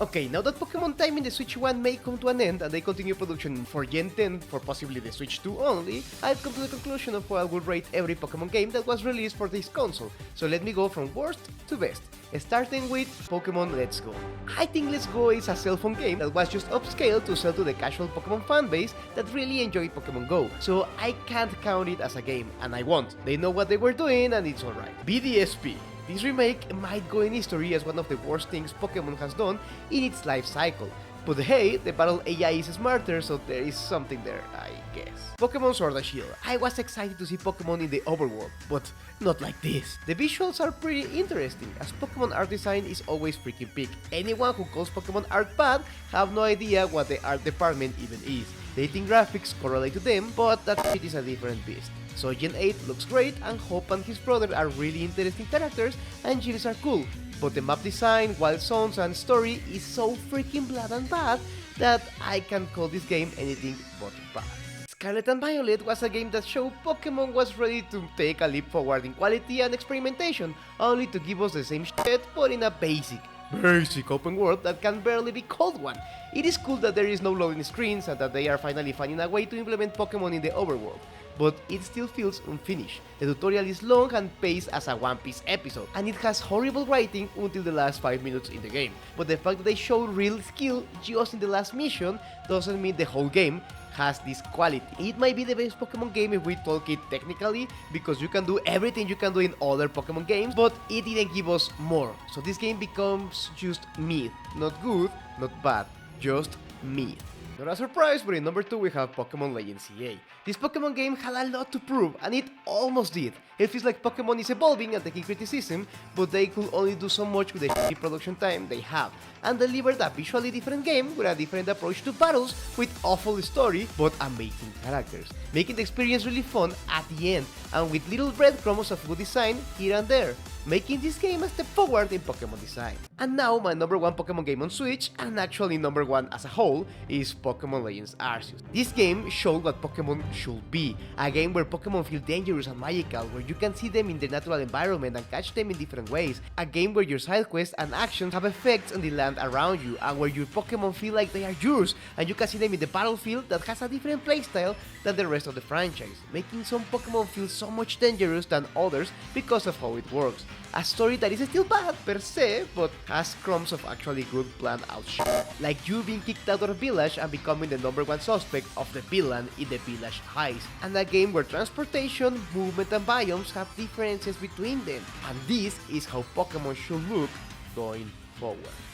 Okay, now that Pokémon Time in the Switch 1 may come to an end and they continue production for Gen 10 for possibly the Switch 2 only, I've come to the conclusion of how I would rate every Pokémon game that was released for this console, so let me go from worst to best. Starting with Pokémon Let's Go. I think Let's Go is a cell phone game that was just upscaled to sell to the casual Pokémon fanbase that really enjoyed Pokémon Go, so I can't count it as a game, and I won't. They know what they were doing and it's alright. BDSP. This remake might go in history as one of the worst things Pokémon has done in its life cycle. But hey, the battle AI is smarter, so there is something there, I guess. Pokémon Sword and Shield. I was excited to see Pokémon in the overworld, but not like this. The visuals are pretty interesting, as Pokémon art design is always freaking peak. Anyone who calls Pokémon art bad have no idea what the art department even is. They think graphics correlate to them, but that shit is a different beast. So Gen 8 looks great, and Hope and his brother are really interesting characters, and Gillies are cool. But the map design, wild zones, and story is so freaking bland and bad that I can't call this game anything but bad. Scarlet and Violet was a game that showed Pokémon was ready to take a leap forward in quality and experimentation, only to give us the same shit but in a basic open world that can barely be called one. It is cool that there is no loading screens and that they are finally finding a way to implement Pokémon in the overworld, but it still feels unfinished. The tutorial is long and paced as a One Piece episode, and it has horrible writing until the last 5 minutes in the game. But the fact that they show real skill just in the last mission doesn't mean the whole game has this quality. It might be the best Pokemon game if we talk it technically, because you can do everything you can do in other Pokemon games, but it didn't give us more. So this game becomes just mid. Not good, not bad, just mid. Not a surprise, but in number 2 we have Pokémon Legends CA. This Pokémon game had a lot to prove, and it almost did. It feels like Pokémon is evolving and taking criticism, but they could only do so much with the shitty production time they have, and delivered a visually different game with a different approach to battles, with awful story, but amazing characters, making the experience really fun at the end, and with little breadcrumbs of good design here and there, making this game a step forward in Pokémon design. And now my number 1 Pokémon game on Switch, and actually number 1 as a whole, is Pokémon Legends Arceus. This game showed what Pokémon should be, a game where Pokémon feel dangerous and magical, where you can see them in their natural environment and catch them in different ways, a game where your side quests and actions have effects on the land around you, and where your Pokémon feel like they are yours, and you can see them in the battlefield that has a different playstyle than the rest of the franchise, making some Pokémon feel so much dangerous than others because of how it works. A story that is still bad per se, but has crumbs of actually good planned out shit. Like you being kicked out of a village and becoming the number 1 suspect of the villain in the village heist. And a game where transportation, movement and biomes have differences between them. And this is how Pokemon should look going forward.